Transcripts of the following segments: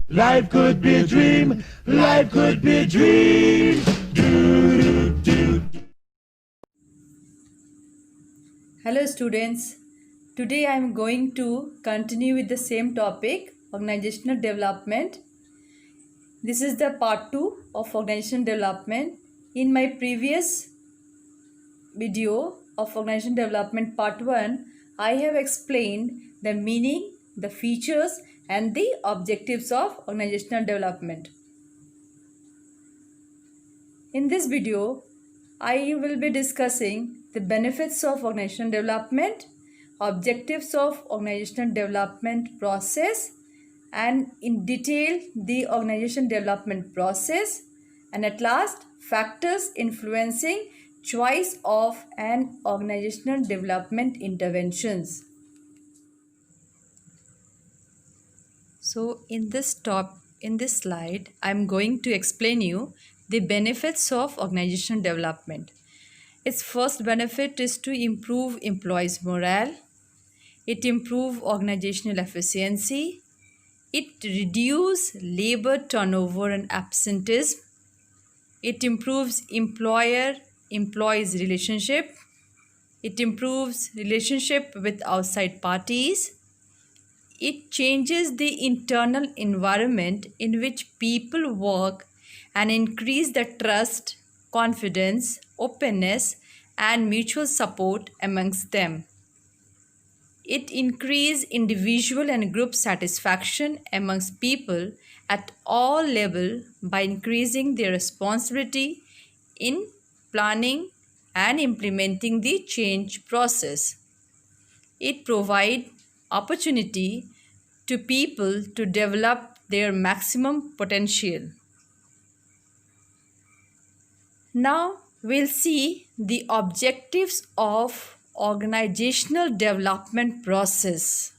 Life could be a dream. Life could be a dream. Hello students. Today I am going to continue with the same topic, organizational development. This is the part 2 of organizational development. In my previous video of organizational development part 1, I have explained the meaning, the features and the objectives of organizational development. In this video, I will be discussing the benefits of organizational development, objectives of organizational development process, and in detail the organization development process, and at last factors influencing choice of an organizational development interventions. So in this slide, I am going to explain you the benefits of organizational development. Its first benefit is to improve employees' morale. It improves organizational efficiency. It reduces labor turnover and absenteeism. It improves employer-employees relationship. It improves relationship with outside parties. It changes the internal environment in which people work and increase the trust, confidence, openness, and mutual support amongst them. It increases individual and group satisfaction amongst people at all levels by increasing their responsibility in planning and implementing the change process. It provides opportunity to people to develop their maximum potential. Now we'll see the objectives of organizational development process.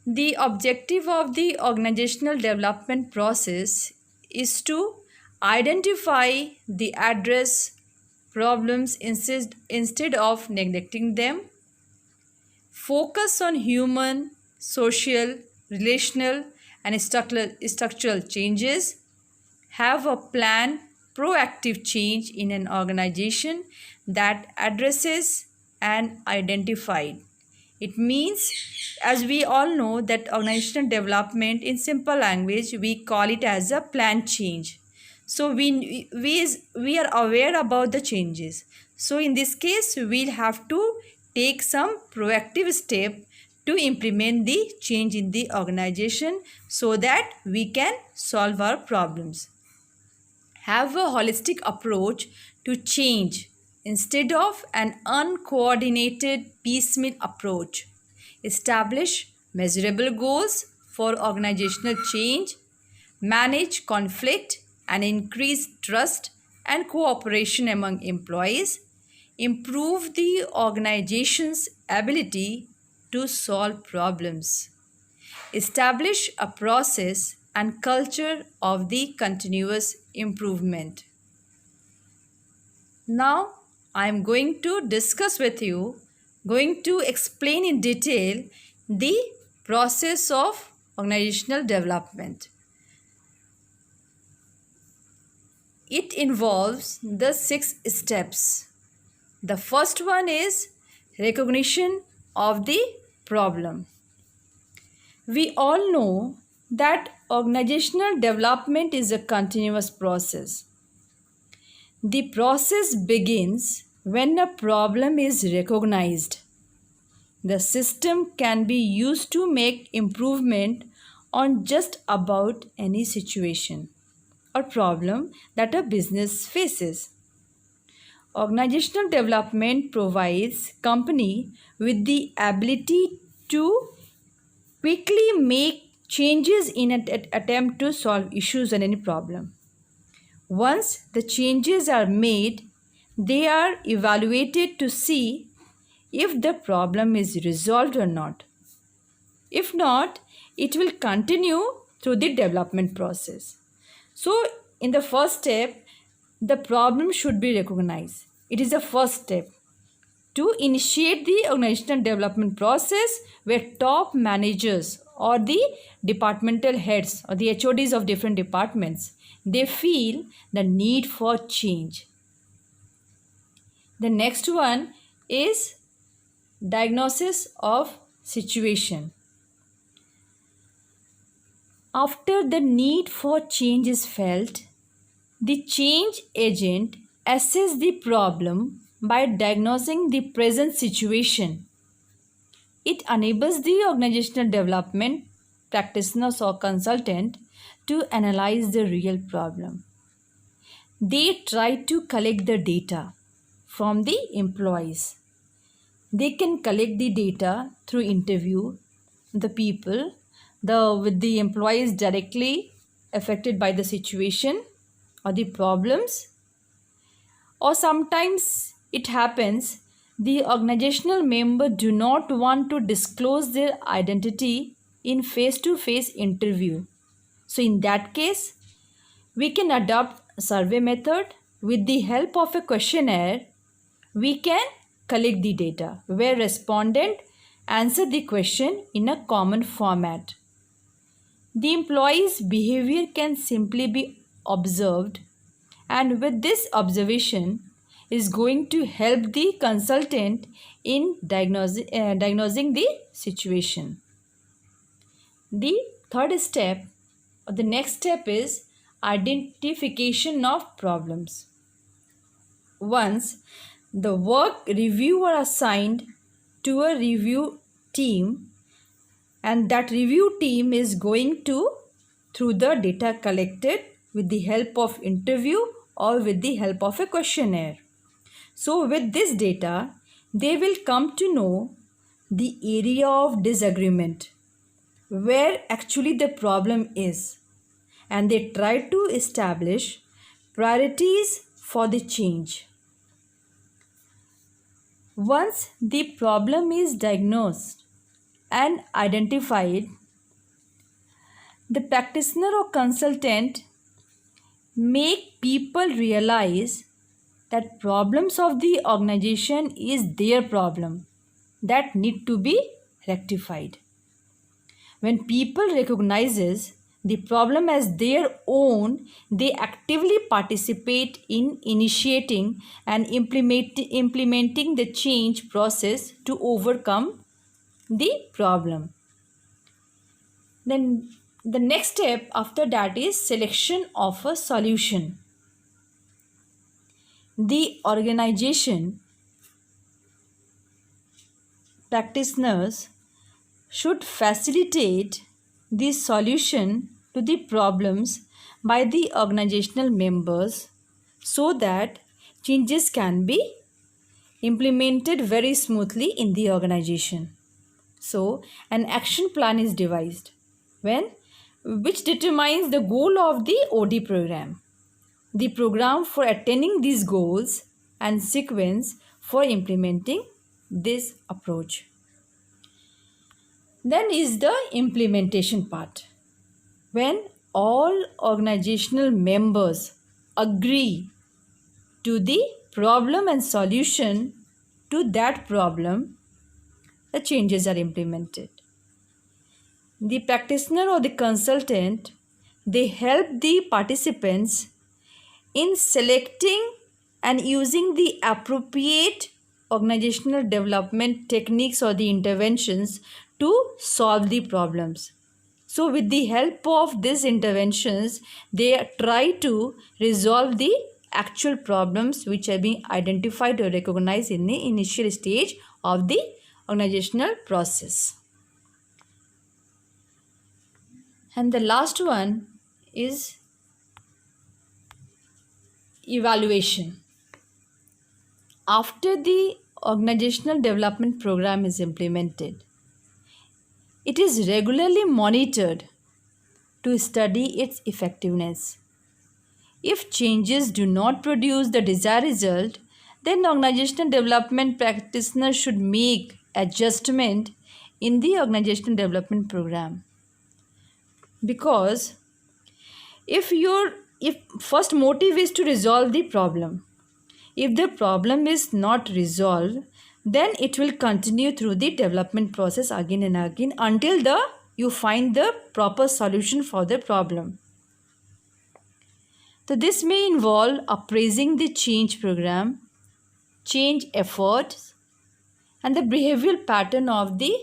The objective of the organizational development process is to identify the address problems instead of neglecting them, focus on human, social, relational, and structural changes, have a plan, proactive change in an organization that addresses and identified. It means, as we all know, that organizational development, in simple language, we call it as a plan change. So we are aware about the changes. So in this case, we'll have to take some proactive step to implement the change in the organization so that we can solve our problems. Have a holistic approach to change instead of an uncoordinated piecemeal approach. Establish measurable goals for organizational change, manage conflict and increase trust and cooperation among employees, improve the organization's ability to solve problems. Establish a process and culture of the continuous improvement. Now, I am going to discuss with you, going to explain in detail the process of organizational development. It involves the 6 steps. The first one is recognition of the problem. We all know that organizational development is a continuous process. The process begins when a problem is recognized. The system can be used to make improvement on just about any situation or problem that a business faces. Organizational development provides company with the ability to quickly make changes in an attempt to solve issues and any problem. Once the changes are made, they are evaluated to see if the problem is resolved or not. If not, it will continue through the development process. So, in the first step, the problem should be recognized. It is the first step to initiate the organizational development process where top managers or the departmental heads or the HODs of different departments, they feel the need for change. The next one is diagnosis of situation. After the need for change is felt, the change agent assesses the problem by diagnosing the present situation. It enables the organizational development practitioners or consultant to analyze the real problem. They try to collect the data from the employees. They can collect the data through interview the people, with the employees directly affected by the situation or the problems, or sometimes it happens the organizational member do not want to disclose their identity in face-to-face interview. So in that case, we can adopt a survey method. With the help of a questionnaire, we can collect the data where respondent answer the question in a common format. The employee's behavior can simply be observed, and with this observation is going to help the consultant in diagnosing the situation. The third step or the next step is identification of problems. Once the work review are assigned to a review team, and that review team is going to, through the data collected with the help of interview or with the help of a questionnaire. So with this data, they will come to know the area of disagreement, where actually the problem is, and they try to establish priorities for the change. Once the problem is diagnosed and identified, the practitioner or consultant make people realize that problems of the organization is their problem that need to be rectified. When people recognizes the problem as their own, they actively participate in initiating and implementing the change process to overcome the problem. Then the next step after that is selection of a solution. The organization practitioners should facilitate the solution to the problems by the organizational members so that changes can be implemented very smoothly in the organization. So an action plan is devised which determines the goal of the OD program, the program for attaining these goals, and sequence for implementing this approach. Then is the implementation part. When all organizational members agree to the problem and solution to that problem, the changes are implemented. The practitioner or the consultant, they help the participants in selecting and using the appropriate organizational development techniques or the interventions to solve the problems. So with the help of these interventions, they try to resolve the actual problems which are being identified or recognized in the initial stage of the organizational process. And the last one is evaluation. After the organizational development program is implemented, it is regularly monitored to study its effectiveness. If changes do not produce the desired result, then the organizational development practitioner should make adjustment in the organizational development program. Because if first motive is to resolve the problem, if the problem is not resolved, then it will continue through the development process again and again until the you find the proper solution for the problem. So this may involve appraising the change program, change efforts, and the behavioral pattern of the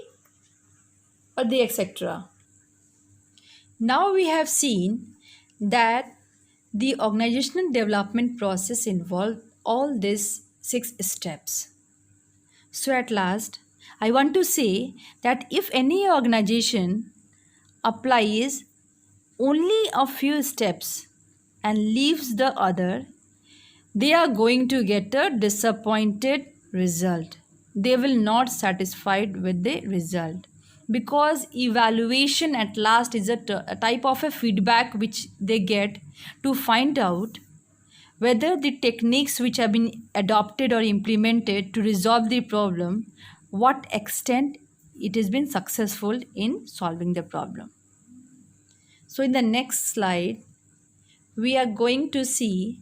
etc. Now we have seen that the organizational development process involves all these 6 steps. So at last, I want to say that if any organization applies only a few steps and leaves the other, they are going to get a disappointed result. They will not satisfied with the result, because evaluation at last is a type of a feedback which they get to find out whether the techniques which have been adopted or implemented to resolve the problem, what extent it has been successful in solving the problem. So in the next slide, we are going to see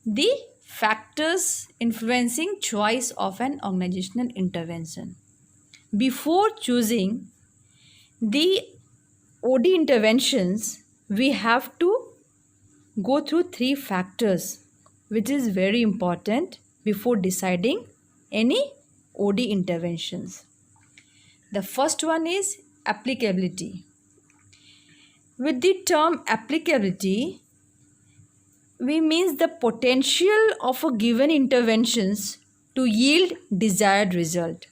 the factors influencing choice of an organizational intervention. Before choosing the OD interventions, we have to go through 3 factors, which is very important before deciding any OD interventions. The first one is applicability. With the term applicability, we means the potential of a given interventions to yield desired result.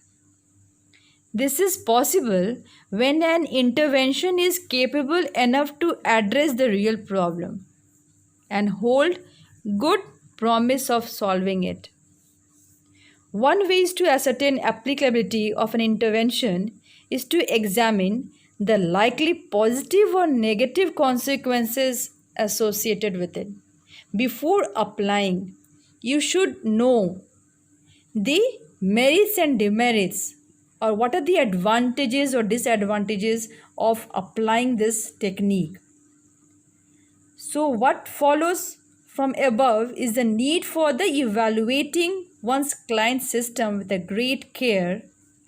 This is possible when an intervention is capable enough to address the real problem and hold good promise of solving it. One way to ascertain applicability of an intervention is to examine the likely positive or negative consequences associated with it. Before applying, you should know the merits and demerits, or what are the advantages or disadvantages of applying this technique. So what follows from above is the need for the evaluating one's client system with a great care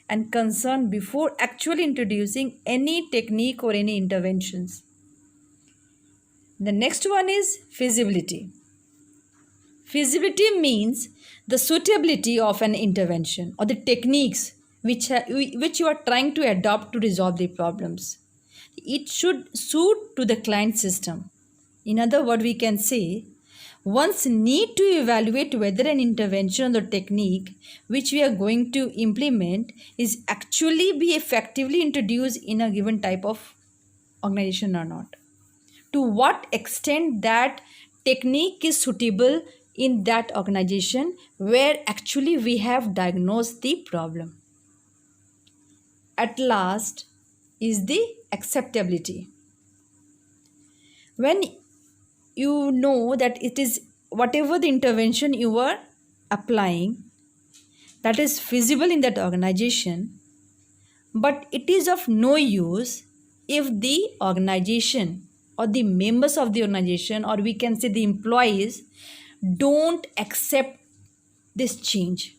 and concern before actually introducing any technique or any interventions. The next one is feasibility. Feasibility means the suitability of an intervention or the techniques which you are trying to adopt to resolve the problems. It should suit to the client system. In other words, we can say one's need to evaluate whether an intervention or technique which we are going to implement is actually be effectively introduced in a given type of organization or not. To what extent that technique is suitable in that organization where actually we have diagnosed the problem. At last is the acceptability. When you know that it is whatever the intervention you are applying that is feasible in that organization, but it is of no use if the organization or the members of the organization, or we can say the employees, don't accept this change.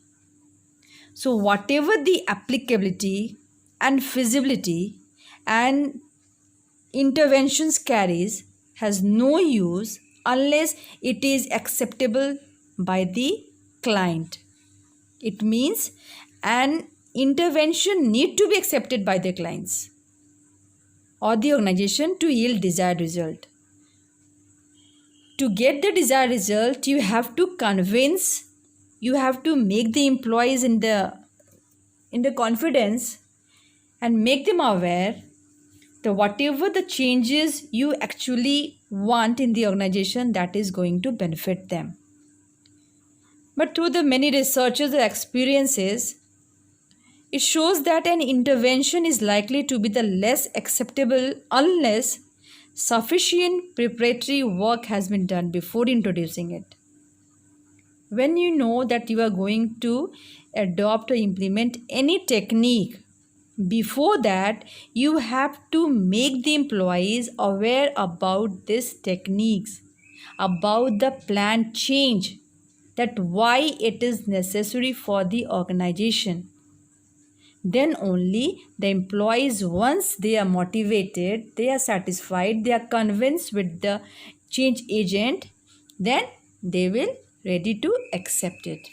So whatever the applicability and feasibility and interventions carries has no use unless it is acceptable by the client. It means an intervention need to be accepted by the clients or the organization to yield desired result. To get the desired result, you have to convince, you have to make the employees in the confidence and make them aware that whatever the changes you actually want in the organization, that is going to benefit them. But through the many researches and experiences, it shows that an intervention is likely to be the less acceptable unless sufficient preparatory work has been done before introducing it. When you know that you are going to adopt or implement any technique, before that you have to make the employees aware about these techniques, about the planned change, that why it is necessary for the organization. then only the employees, once they are motivated, they are satisfied, they are convinced with the change agent, then they will ready to accept it.